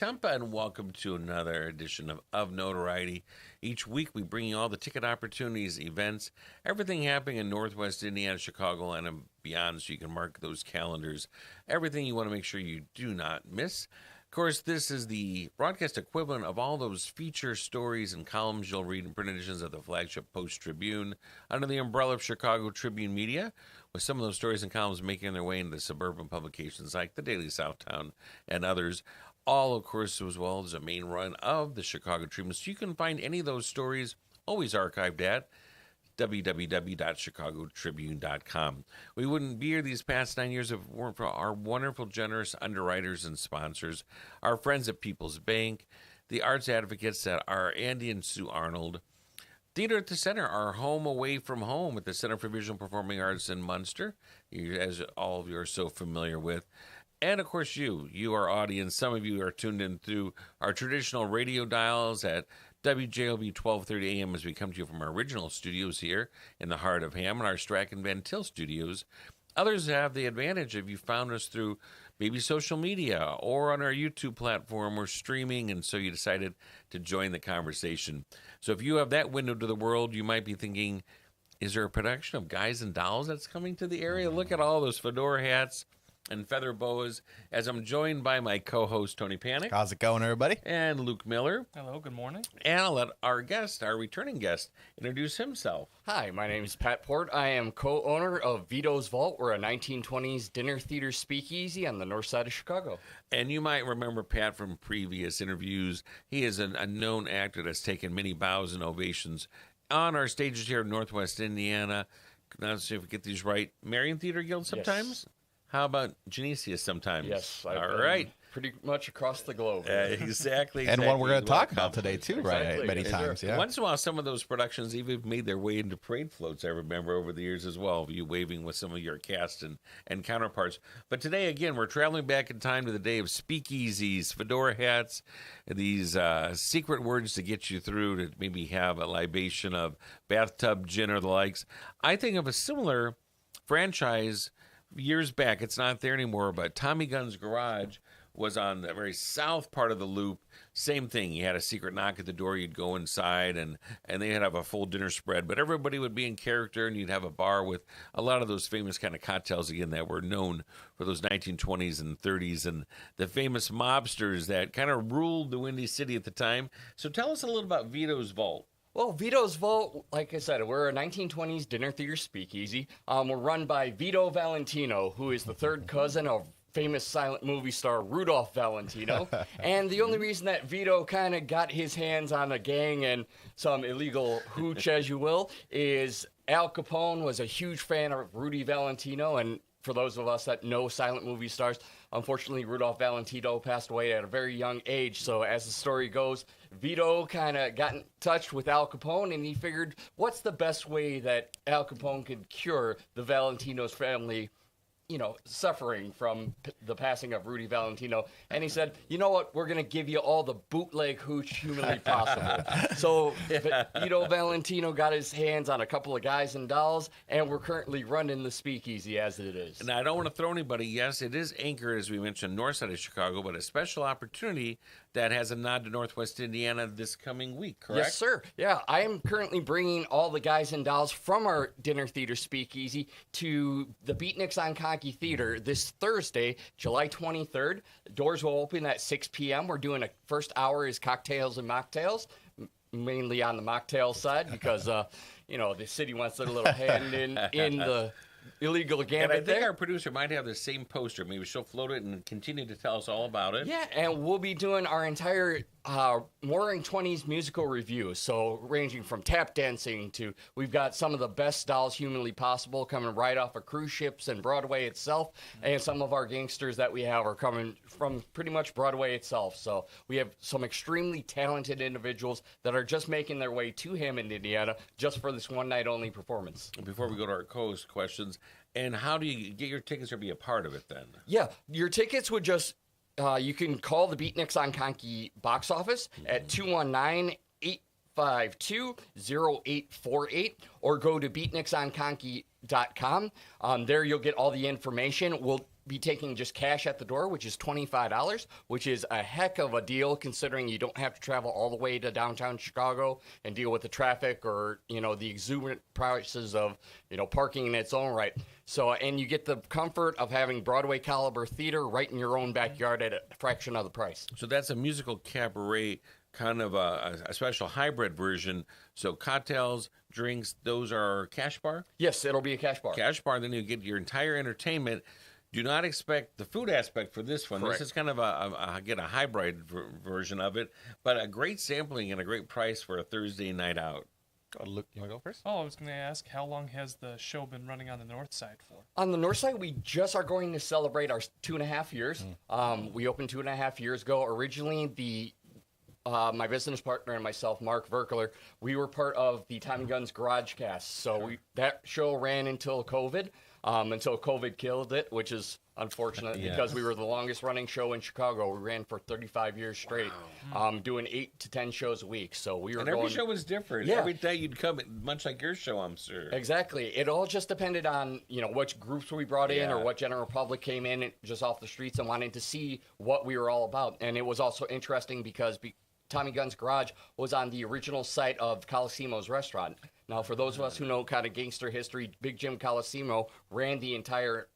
Potempa, and welcome to another edition of Notoriety. Each week we bring you all the ticket opportunities, events, everything happening in Northwest Indiana, Chicago, and beyond, so you can mark those calendars. Everything you want to make sure you do not miss. Of course, this is the broadcast equivalent of all those feature stories and columns you'll read in print editions of the flagship Post-Tribune under the umbrella of Chicago Tribune Media, with some of those stories and columns making their way into suburban publications like the Daily Southtown and others. All, of course, as well as a main run of the Chicago Tribune. So you can find any of those stories always archived at www.chicagotribune.com. We wouldn't be here these past 9 years if it weren't for our wonderful, generous underwriters and sponsors, our friends at People's Bank, the arts advocates that are Andy and Sue Arnold, Theater at the Center, our home away from home at the Center for Visual Performing Arts in Munster, as all of you are so familiar with. And, of course, you, our audience, some of you are tuned in through our traditional radio dials at WJLB 1230 AM as we come to you from our original studios here in the heart of Ham and our Strachan Van Til studios. Others have the advantage if you found us through maybe social media or on our YouTube platform or streaming, and so you decided to join the conversation. So if you have that window to the world, you might be thinking, is there a production of Guys and Dolls that's coming to the area? Look at all those fedora hats and feather boas, as I'm joined by my co-host, Tony Panic. How's it going, everybody? And Luke Miller. Hello, good morning. And I'll let our returning guest, introduce himself. Hi, my name is Pat Port. I am co-owner of Vito's Vault. We're a 1920s dinner theater speakeasy on the north side of Chicago. And you might remember Pat from previous interviews. He is a known actor that's taken many bows and ovations on our stages here in Northwest Indiana. Let's see if we get these right. Marion Theater Guild sometimes? Yes. How about Genesius sometimes? Yes. All right. Pretty much across the globe. Exactly. And one we're going to talk about today, too, right? Many times, yeah. Once in a while, some of those productions even made their way into parade floats, I remember, over the years as well, you waving with some of your cast and counterparts. But today, again, we're traveling back in time to the day of speakeasies, fedora hats, these secret words to get you through to maybe have a libation of bathtub gin or the likes. I think of a similar franchise years back. It's not there anymore, but Tommy Gunn's Garage was on the very south part of the loop. Same thing. You had a secret knock at the door. You'd go inside, and they'd have a full dinner spread. But everybody would be in character, and you'd have a bar with a lot of those famous kind of cocktails, again, that were known for those 1920s and 30s, and the famous mobsters that kind of ruled the Windy City at the time. So tell us a little about Vito's Vault. Well, Vito's Vault, like I said, we're a 1920s dinner theater speakeasy. We're run by Vito Valentino, who is the third cousin of famous silent movie star Rudolph Valentino. And the only reason that Vito kind of got his hands on a gang and some illegal hooch, as you will, is Al Capone was a huge fan of Rudy Valentino. And for those of us that know silent movie stars, unfortunately, Rudolph Valentino passed away at a very young age. So as the story goes, Vito kind of got in touch with Al Capone, and he figured, what's the best way that Al Capone could cure the Valentino's family, suffering from the passing of Rudy Valentino? And he said, you know what, we're going to give you all the bootleg hooch humanly possible. So Vito Valentino got his hands on a couple of Guys and Dolls, and we're currently running the speakeasy as it is. Now, I don't want to throw anybody. Yes, it is anchored, as we mentioned, north side of Chicago, but a special opportunity that has a nod to Northwest Indiana this coming week, correct? Yes, sir. Yeah, I am currently bringing all the Guys and Dolls from our dinner theater speakeasy to the Beatniks on Conkey Theater this Thursday, July 23rd. The doors will open at 6 p.m. We're doing a first hour is cocktails and mocktails, mainly on the mocktail side because, the city wants their little hand in the illegal gambit. And I think our producer might have the same poster. Maybe she'll float it and continue to tell us all about it. Yeah, and we'll be doing our entire Roaring 20s musical review. So ranging from tap dancing to, we've got some of the best dolls humanly possible coming right off of cruise ships and Broadway itself. And some of our gangsters that we have are coming from pretty much Broadway itself. So we have some extremely talented individuals that are just making their way to Hammond, Indiana, just for this one night only performance. Before we go to our co-host questions, and how do you get your tickets or be a part of it then? Yeah, your tickets would just, you can call the Beatniks on Conkey box office at 219-852-0848 or go to beatniksonconkey.com. There you'll get all the information. We'll be taking just cash at the door, which is $25, which is a heck of a deal considering you don't have to travel all the way to downtown Chicago and deal with the traffic or, the exuberant prices of, parking in its own right. So, and you get the comfort of having Broadway caliber theater right in your own backyard at a fraction of the price. So that's a musical cabaret, kind of a special hybrid version. So cocktails, drinks, those are cash bar? Yes, it'll be a cash bar. Cash bar, then you get your entire entertainment. Do not expect the food aspect for this one. Correct. This is kind of a hybrid version of it, but a great sampling and a great price for a Thursday night out. Luke, you want to go first? Oh, I was going to ask, how long has the show been running on the north side for? On the north side, we just are going to celebrate our 2.5 years. We opened 2.5 years ago. Originally, my business partner and myself, Mark Verkler, we were part of the Tommy Guns Garage Cast. So that show ran until COVID. Until COVID killed it, which is unfortunate because we were the longest running show in Chicago. We ran for 35 years straight, doing 8 to 10 shows a week. So we were every show was different. Yeah. Every day you'd come, much like your show, I'm sure. Exactly. It all just depended on, which groups we brought in or what general public came in just off the streets and wanted to see what we were all about. And it was also interesting because Tommy Guns Garage was on the original site of Colosimo's restaurant. Now, for those of us who know kind of gangster history, Big Jim Colosimo ran the entire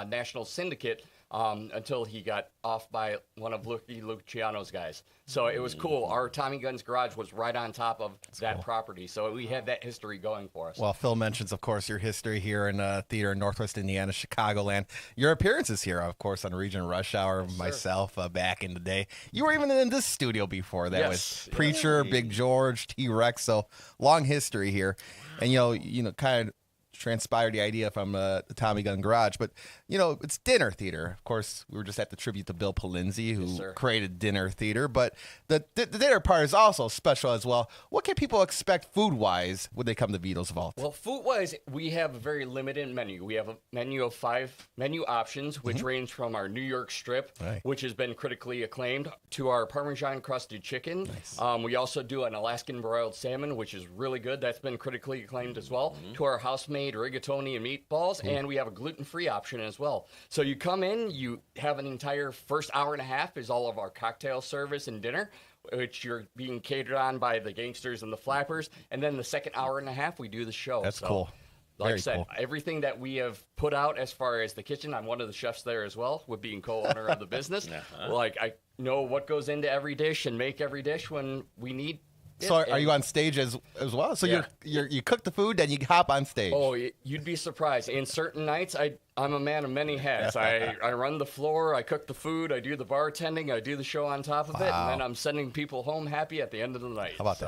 national syndicate until he got off by one of Luciano's guys. So it was cool. Our Tommy Guns Garage was right on top of that property. So we had that history going for us. Well, Phil mentions, of course, your history here in theater in Northwest Indiana, Chicagoland. Your appearances here, of course, on Region Rush Hour, myself, back in the day. You were even in this studio before that with Preacher, Big George, T-Rex. So long history here. And, kind of transpired the idea from the Tommy Gun Garage, but it's dinner theater. Of course, we were just at the tribute to Bill Polinzi, who created dinner theater, but the dinner part is also special as well. What can people expect food-wise when they come to Vito's Vault? Well, food-wise, we have a very limited menu. We have a menu of 5 menu options, which range from our New York strip, which has been critically acclaimed, to our Parmesan crusted chicken. Nice. We also do an Alaskan broiled salmon, which is really good. That's been critically acclaimed as well, to our house-made rigatoni and meatballs, and we have a gluten-free option as well. So you come in, you have an entire first hour and a half is all of our cocktail service and dinner, which you're being catered on by the gangsters and the flappers, and then the second hour and a half we do the show. That's cool. Like I said, everything that we have put out as far as the kitchen, I'm one of the chefs there as well, with being co-owner of the business. Like, I know what goes into every dish and make every dish when we need. So are you on stage as well? So you cook the food, then you hop on stage. Oh, you'd be surprised. In certain nights, I'm a man of many hats. I run the floor, I cook the food, I do the bartending, I do the show on top of it, and then I'm sending people home happy at the end of the night. How about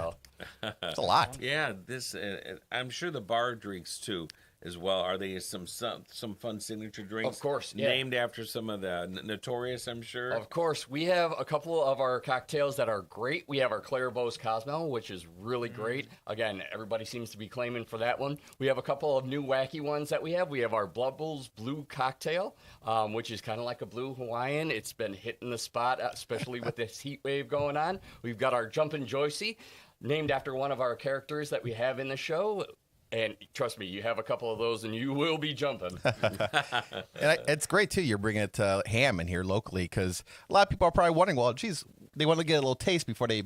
that? That's a lot. Yeah, this I'm sure the bar drinks too as well. Are they some fun signature drinks? Of course, named after some of the Notorious, I'm sure. Of course, we have a couple of our cocktails that are great. We have our Clairvaux Cosmo, which is really great. Again, everybody seems to be claiming for that one. We have a couple of new wacky ones that we have. We have our Blood Bulls Blue Cocktail, which is kind of like a blue Hawaiian. It's been hitting the spot, especially with this heat wave going on. We've got our Jumpin' Joycey, named after one of our characters that we have in the show. And trust me, you have a couple of those and you will be jumping. And it's great, too. You're bringing it to Ham in here locally because a lot of people are probably wondering, well, geez, they want to get a little taste before they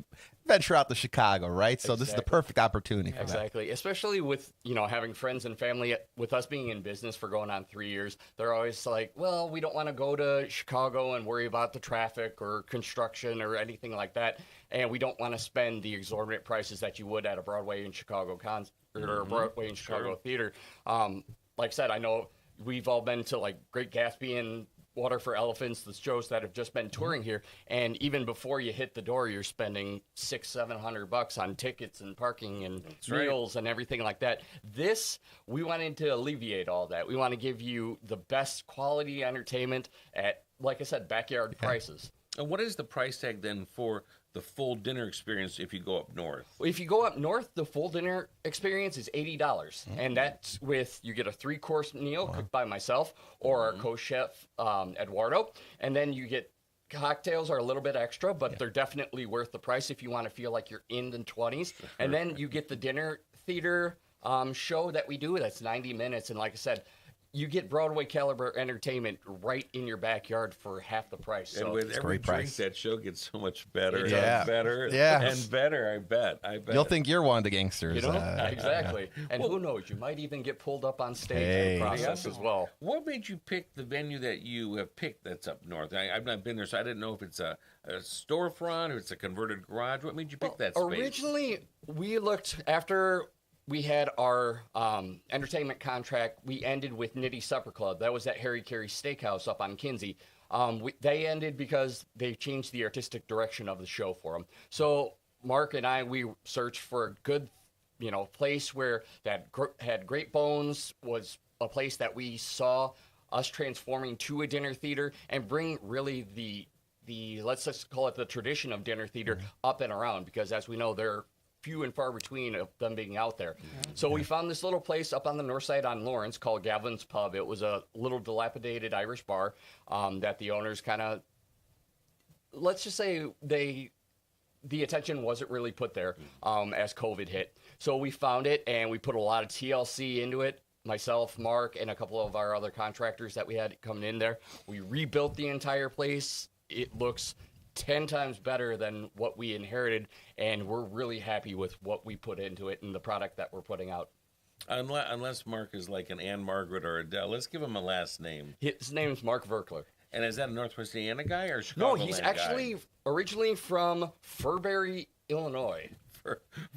venture out to Chicago, right? So this is the perfect opportunity for that. Exactly. Especially with, having friends and family, with us being in business for going on 3 years, they're always like, well, we don't want to go to Chicago and worry about the traffic or construction or anything like that. And we don't want to spend the exorbitant prices that you would at a Broadway in Chicago concert or a Broadway in Chicago theater. Like I said, I know we've all been to like Great Gatsby and Water for Elephants, the shows that have just been touring here, and even before you hit the door, you're spending $600-700 on tickets and parking and meals and everything like that. We wanted to alleviate all that. We want to give you the best quality entertainment at, like I said, backyard prices. And what is the price tag then for the full dinner experience if you go up north? If you go up north, the full dinner experience is $80. And that's with, you get a 3-course meal cooked by myself or our co-chef, Eduardo. And then you get cocktails are a little bit extra, but they're definitely worth the price if you want to feel like you're in the 20s. And then you get the dinner theater show that we do. That's 90 minutes. And like I said, you get Broadway caliber entertainment right in your backyard for half the price. So And with every great drink, price. that show gets so much better, Yeah. and better, Yeah. and better. I bet. You'll think you're one of the gangsters. you know, exactly. And who knows, you might even get pulled up on stage in the process as well. What made you pick the venue that you have picked that's up north? I've not been there, so I didn't know if it's a storefront or it's a converted garage. What made you pick that space? Originally, we looked after we had our entertainment contract. We ended with Nitty Supper Club. That was at Harry Carey Steakhouse up on Kinsey. They ended because they changed the artistic direction of the show for them. So Mark and I, we searched for a good, place where that had great bones, was a place that we saw us transforming to a dinner theater and bring really the let's just call it the tradition of dinner theater up and around, because as we know, they're few and far between of them being out there. So we found this little place up on the north side on Lawrence called Gavin's Pub. It was a little dilapidated Irish bar that the owners kind of, let's just say the attention wasn't really put there as COVID hit. So we found it and we put a lot of TLC into it. Myself, Mark, and a couple of our other contractors that we had coming in there. We rebuilt the entire place. It looks 10 times better than what we inherited, and we're really happy with what we put into it and the product that we're putting out. Unless Mark is like an Anne Margaret or Adele, let's give him a last name. His name's Mark Verkler. And is that a Northwest Indiana guy or a Chicago? No, he's actually originally from Furbury, Illinois.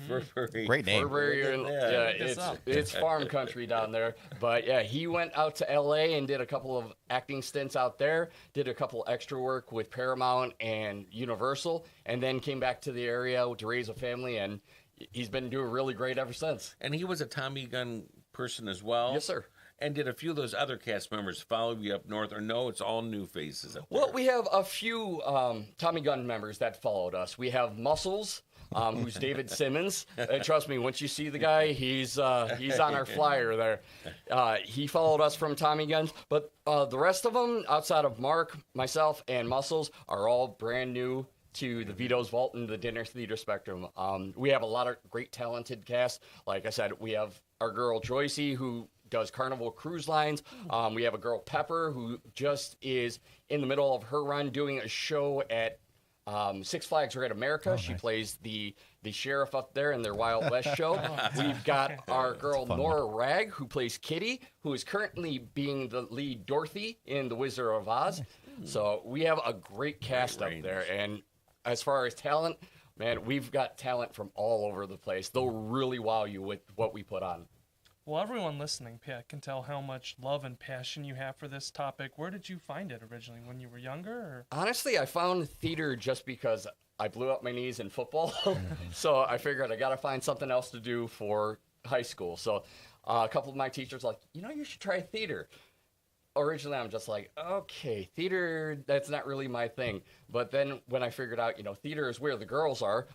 Great name. Furbury, it's farm country down there. But yeah, he went out to LA and did a couple of acting stints out there, did a couple extra work with Paramount and Universal, and then came back to the area to raise a family, and he's been doing really great ever since. And he was a Tommy Gun person as well? Yes, sir. And did a few of those other cast members follow you up north, or no, it's all new faces up there? Well, we have a few Tommy Gun members that followed us. We have Muscles, who's David Simmons. And trust me, once you see the guy, he's on our flyer there. He followed us from Tommy Guns, but the rest of them, outside of Mark, myself, and Muscles, are all brand new to the Vito's Vault and the dinner theater spectrum. We have a lot of great talented cast. Like I said, we have our girl Joycey, who does Carnival Cruise Lines. We have a girl, Pepper, who just is in the middle of her run doing a show at Six Flags Great America. She plays the sheriff up there in their Wild West show. We've got our girl, Nora Ragg, who plays Kitty, who is currently being the lead Dorothy in The Wizard of Oz. So we have a great cast up there. And as far as talent, man, we've got talent from all over the place. They'll really wow you with what we put on. Well, everyone listening, Pat, can tell how much love and passion you have for this topic. Where did you find it originally? When you were younger? Or? Honestly, I found theater just because I blew up my knees in football. So I figured I got to find something else to do for high school. So a couple of my teachers were like, you should try theater. Originally, I'm just like, okay, theater, that's not really my thing. But then when I figured out, theater is where the girls are,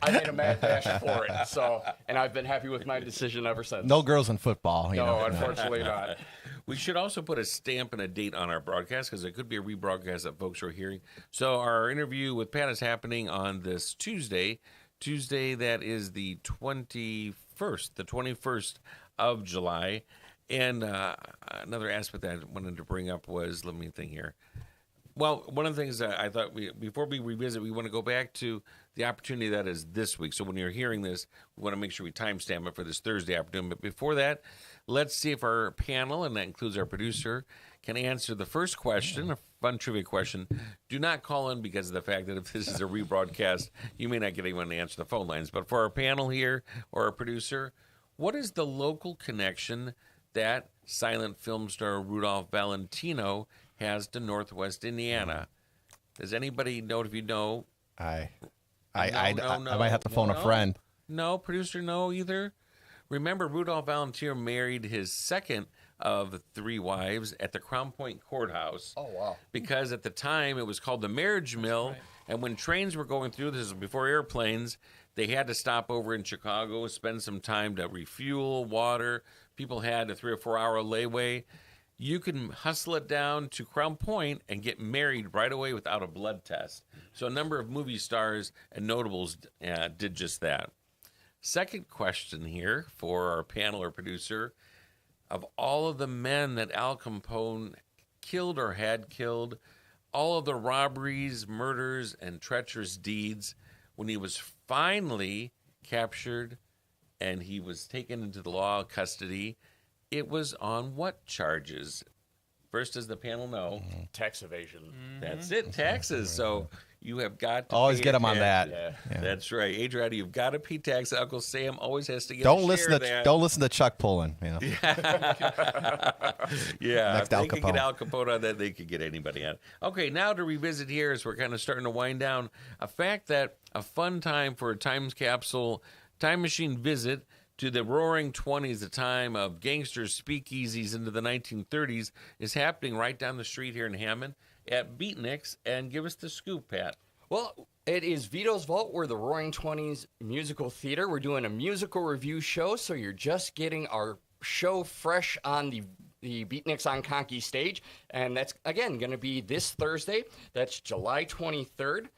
I made a mad dash for it. So, and I've been happy with my decision ever since. No girls in football. No, unfortunately not. We should also put a stamp and a date on our broadcast, because it could be a rebroadcast that folks are hearing. So our interview with Pat is happening on this Tuesday. That is the 21st of July. And another aspect that I wanted to bring up was, let me think here. Well, one of the things that I thought before we revisit, we want to go back to the opportunity that is this week. So when you're hearing this, we want to make sure we timestamp it for this Thursday afternoon. But before that, let's see if our panel, and that includes our producer, can answer the first question, a fun trivia question. Do not call in because of the fact that if this is a rebroadcast, you may not get anyone to answer the phone lines. But for our panel here or our producer, what is the local connection that silent film star Rudolph Valentino has to Northwest Indiana? Does anybody know? If you know, I might have to phone a friend. No, producer, no either. Remember, Rudolph Valentino married his second of 3 wives at the Crown Point Courthouse. Oh, wow. Because at the time it was called the Marriage Mill, right. And when trains were going through, this was before airplanes, they had to stop over in Chicago, spend some time to refuel, water. People had a 3 or 4 hour layaway. You can hustle it down to Crown Point and get married right away without a blood test. So a number of movie stars and notables did just that. Second question here for our panel or producer. of all of the men that Al Capone killed or had killed, all of the robberies, murders, and treacherous deeds, when he was finally captured and he was taken into the law custody, it was on what charges? First, does the panel know? Tax evasion. That's it, taxes. So you have got to Always pay get him on that. attention. Yeah. That's right, Adriana. You've got to pay taxes. Uncle Sam always has to get. Don't a listen share to of that. don't listen to Chuck Pullen. You know? Yeah, Next if they Al could Capone. get Al Capone on that, they could get anybody on. Okay, now to revisit here as we're kind of starting to wind down, a fact that a fun time for a time capsule time machine visit to the roaring 20s, the time of gangsters, speakeasies into the 1930s, is happening right down the street here in Hammond at Beatniks. And give us the scoop, Pat. Well, it is Vito's Vault. We're the Roaring Twenties Musical Theater. We're doing a musical review show, so you're just getting our show fresh on the Beatniks on Conky stage. And that's, again, going to be this Thursday. That's July 23rd.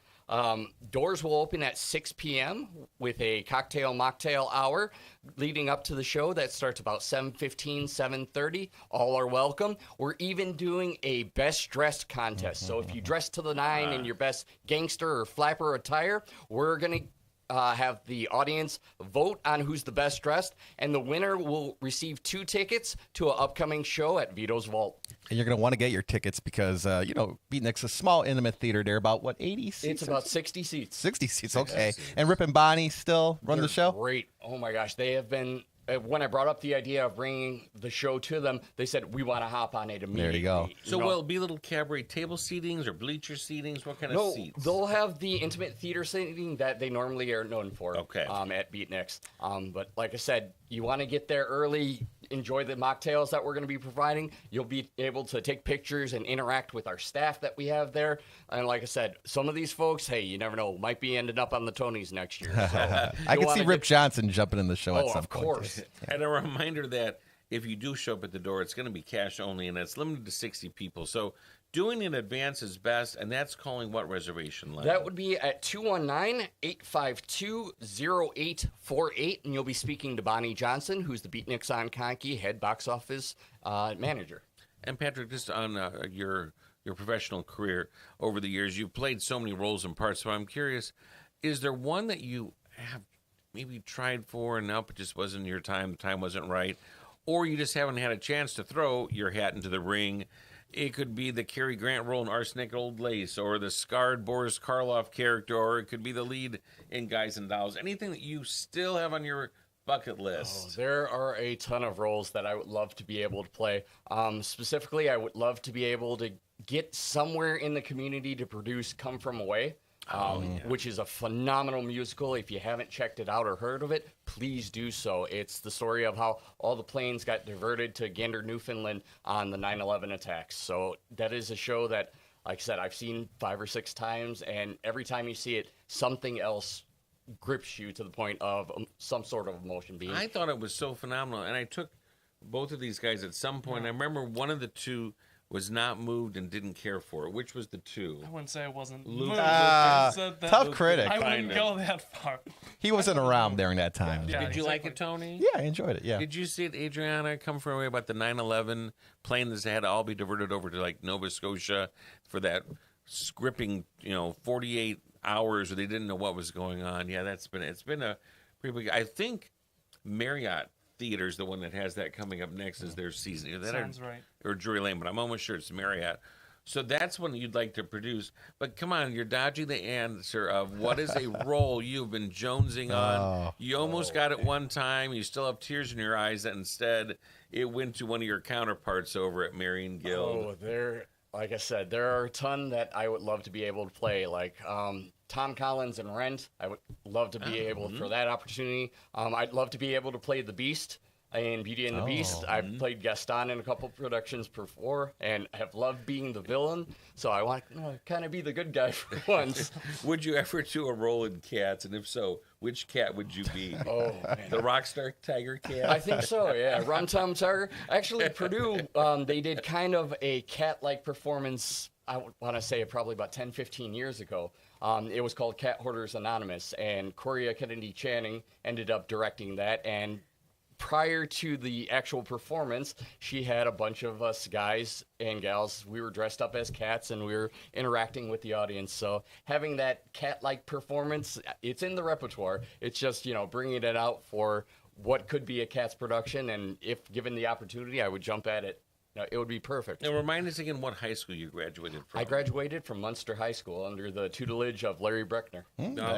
Doors will open at 6 p.m. with a cocktail mocktail hour leading up to the show that starts about 7:15, 7:30. All are welcome. We're even doing a best dressed contest. So if you dress to the nine in your best gangster or flapper attire, we're going to have the audience vote on who's the best dressed, and the winner will receive 2 tickets to an upcoming show at Vito's Vault. And you're going to want to get your tickets because, Beatniks, a small, intimate theater. They're about, 80 seats? It's about 60 seats. 60 seats, okay. And Rip and Bonnie still run the show? Great. Oh, my gosh. They have been... When I brought up the idea of bringing the show to them, they said, we want to hop on it immediately. There you go. So will it be little cabaret table seatings or bleacher seatings? What kind of No, seats? they'll have the intimate theater seating that they normally are known for Okay. At Beatniks. But like I said, you want to get there early, enjoy the mocktails that we're going to be providing. You'll be able to take pictures and interact with our staff that we have there. And like I said, some of these folks, hey, you never know, might be ending up on the Tonys next year. So I you'll can see wanna Rip Johnson jumping in the show at Oh, some of point. course. And a reminder that if you do show up at the door, it's going to be cash only, and it's limited to 60 people. So doing in advance is best, and that's calling what reservation line? That would be at 219-852-0848, and you'll be speaking to Bonnie Johnson, who's the Beatniks on Conky head box office manager. And Patrick, just on your professional career over the years, you've played so many roles and parts, so I'm curious, is there one that you have maybe tried for and nope, it just wasn't your time, the time wasn't right, or you just haven't had a chance to throw your hat into the ring? It could be the Cary Grant role in Arsenic Old Lace, or the scarred Boris Karloff character, or it could be the lead in Guys and Dolls. Anything that you still have on your bucket list? There are a ton of roles that I would love to be able to play. Specifically, I would love to be able to get somewhere in the community to produce Come From Away. Which is a phenomenal musical. If you haven't checked it out or heard of it, please do so. It's the story of how all the planes got diverted to Gander, Newfoundland on the 9/11 attacks. So that is a show that, like I said, I've seen 5 or 6 times, and every time you see it, something else grips you to the point of some sort of emotion being. I thought it was so phenomenal, and I took both of these guys at some point. I remember one of the two was not moved and didn't care for it. Which was the two? I wouldn't say I wasn't Luke- moved. I said that- Tough critic. I wouldn't Kinda. go that far. He wasn't around during that time. Yeah. Did you like it, Tony? Yeah, I enjoyed it. Yeah. Did you see it, Adriana, come from away about the 9/11 plane that had to all be diverted over to like Nova Scotia for that gripping, 48 hours where they didn't know what was going on? Yeah, it's been a pretty big. I think Marriott Theater's the one that has that coming up next as their season. Is that Sounds right. Or Drury Lane, but I'm almost sure it's Marriott. So that's one you'd like to produce. But come on, you're dodging the answer of what is a role you've been jonesing on. You almost got it one time. You still have tears in your eyes. That instead, it went to one of your counterparts over at Marion Guild. Like I said, there are a ton that I would love to be able to play. Like Tom Collins in Rent, I would love to be able for that opportunity. I'd love to be able to play the Beast in Beauty and the Beast. I've played Gaston in a couple productions before, and have loved being the villain. So I want to kind of be the good guy for once. Would you ever do a role in Cats? And if so, which cat would you be? Oh, man. The Rockstar Tiger Cat? I think so, yeah. Rum Tum Tiger. Actually, Purdue, they did kind of a cat-like performance, I want to say probably about 10, 15 years ago. It was called Cat Hoarders Anonymous, and Coria Kennedy Channing ended up directing that, and prior to the actual performance, she had a bunch of us guys and gals. We were dressed up as cats and we were interacting with the audience. So having that cat-like performance, it's in the repertoire. It's just, bringing it out for what could be a Cats production. And if given the opportunity, I would jump at it. It would be perfect. Now, remind us again what high school you graduated from. I graduated from Munster High School under the tutelage of Larry Breckner.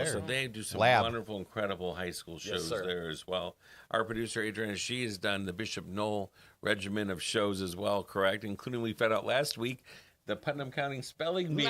So they do some wonderful, incredible high school shows there as well. Our producer, Adriana, she has done the Bishop Knoll regimen of shows as well, correct? Including we fed out last week the Putnam County Spelling Bee.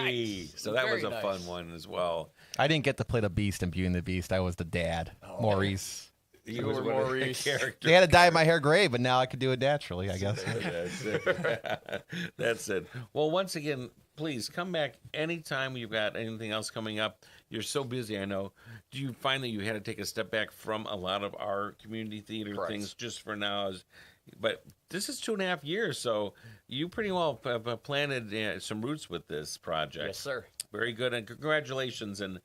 Nice. So that Very was a fun one as well. I didn't get to play the Beast in Beauty and the Beast. I was the dad, Maurice. You were one of the Maurice. characters. They had to dye my hair gray, but now I could do it naturally, I guess. That's it. That's it. Well, once again, please come back anytime you've got anything else coming up. You're so busy, I know. Do you find that you had to take a step back from a lot of our community theater things just for now? But this is 2.5 years, so you pretty well have planted some roots with this project. Yes, sir. Very good, and congratulations. And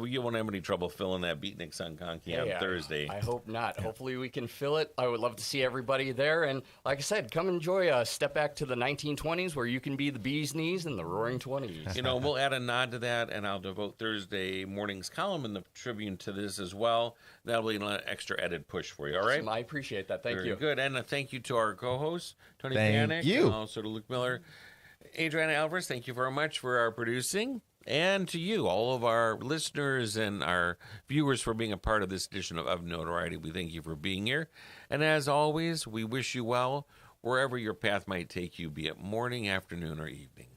you won't have any trouble filling that Beatnik on Conky on Thursday. I hope not. Hopefully we can fill it. I would love to see everybody there. And like I said, come enjoy a step back to the 1920s where you can be the bee's knees and the roaring 20s. We'll add a nod to that, and I'll devote Thursday morning's column in the Tribune to this as well. That'll be an extra added push for you, all right? I appreciate that. Thank you. Very good. And a thank you to our co-host, Tony Thank Panik, you. and also to Luke Miller. Adriana Alvarez, thank you very much for our producing. And to you, all of our listeners and our viewers, for being a part of this edition of Notoriety. We thank you for being here. And as always, we wish you well wherever your path might take you, be it morning, afternoon, or evening.